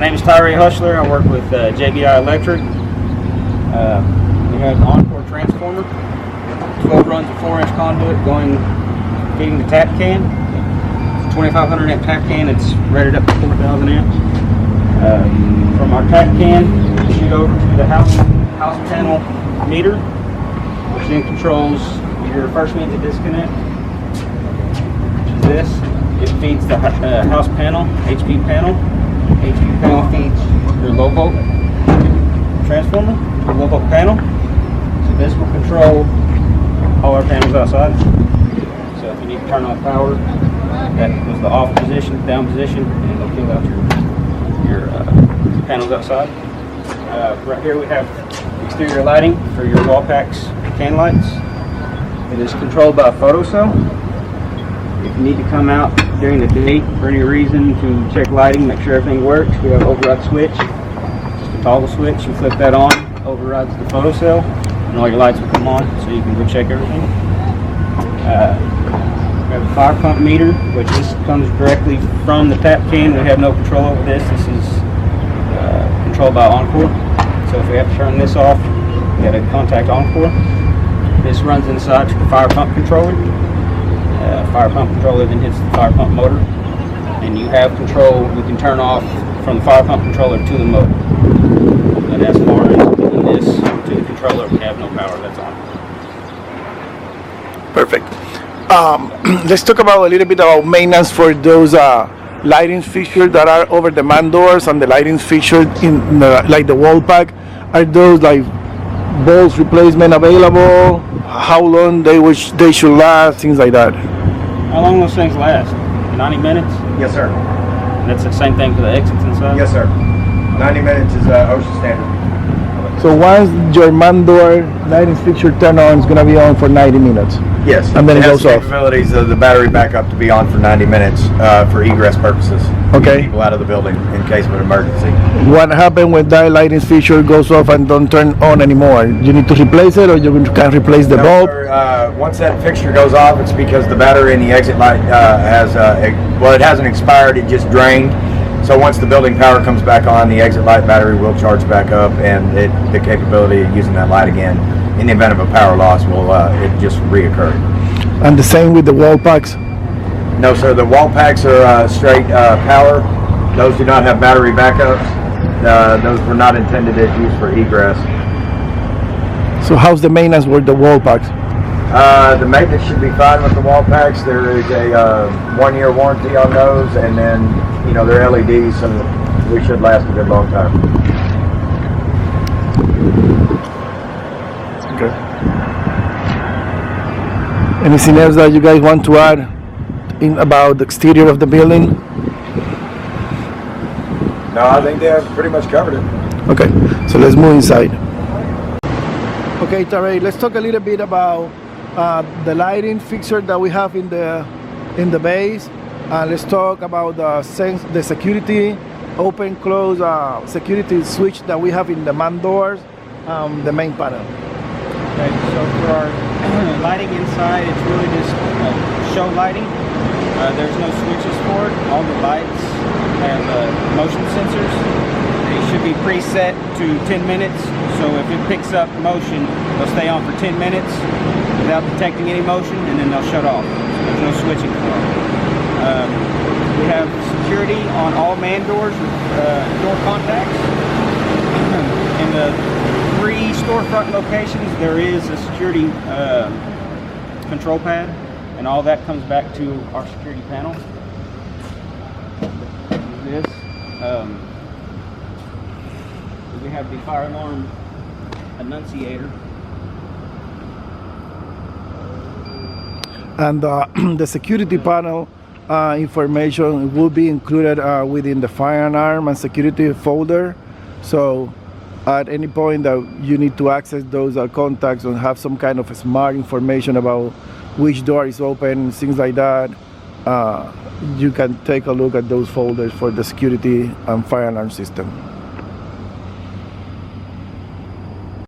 My name is Tyree Hushler. I work with JBI Electric. We have an Encore transformer, 12 runs of 4-inch conduit feeding the tap can. It's a 2500 amp tap can. It's rated up to 4000 amps. From our tap can, we shoot over to the house panel meter, which then controls your first means of disconnect, which is this. It feeds the house panel, HP panel. HP panel feeds your low volt transformer, your low volt panel. So this will control all our panels outside. So if you need to turn off power, that was the off position, down position, and it'll kill out your panels outside. Right here we have exterior lighting for your wall packs, can lights. It is controlled by a photocell. If you need to come out during the day for any reason to check lighting, make sure everything works, we have an override switch. Just a toggle switch, you flip that on, overrides the photocell, and all your lights will come on so you can go check everything. We have a fire pump meter, which this comes directly from the tap can. We have no control over this. This is controlled by Encore. So if we have to turn this off, we got to contact Encore. This runs inside the fire pump controller. Fire pump controller then hits the fire pump motor, and you have control. We can turn off from the fire pump controller to the motor. But as far as getting this to the controller, we have no power. That's on. Perfect. Let's talk about a little bit about maintenance for those lighting fixtures that are over the man doors and the lighting fixtures in like the wall pack. Are those like bolts replacement available? How long they should last? Things like that. How long those things last? 90 minutes? Yes, sir. And that's the same thing for the exits inside? Yes, sir. 90 minutes is OSHA standard. So once your man door lighting fixture turn on, it's gonna be on for 90 minutes. Yes. And then it goes off. Capabilities of the battery backup to be on for 90 minutes for egress purposes. Okay. Keep people out of the building in case of an emergency. What happens when that lighting fixture goes off and don't turn on anymore? You need to replace it, or you can replace the bulb? Sir, once that fixture goes off, it's because the battery in the exit light it hasn't expired, it just drained. So once the building power comes back on, the exit light battery will charge back up, and the capability of using that light again in the event of a power loss will it just reoccur. And the same with the wall packs? No, sir. The wall packs are straight power. Those do not have battery backups. Those were not intended as used for egress. So how's the maintenance with the wall packs? The maintenance should be fine with the wall packs. There is a 1-year warranty on those, and then they're LEDs, so we should last a good long time. Okay. Anything else that you guys want to add about the exterior of the building? No, I think they have pretty much covered it. Okay, so let's move inside. Okay, Tare, let's talk a little bit about the lighting fixture that we have in the base. Let's talk about the security open close security switch that we have in the man doors, the main panel. Okay, so for our lighting inside, it's really just show lighting. There's no switches for it. All the lights have motion sensors. They should be preset to 10 minutes. So if it picks up motion, they'll stay on for 10 minutes without detecting any motion, and then they'll shut off. There's no switching for them. We have security on all man doors with door contacts. In the 3 storefront locations, there is a security control pad, and all that comes back to our security panel. This. We have the fire alarm annunciator. And the security panel information will be included within the fire alarm and security folder. So at any point that you need to access those contacts and have some kind of smart information about which door is open, things like that, you can take a look at those folders for the security and fire alarm system.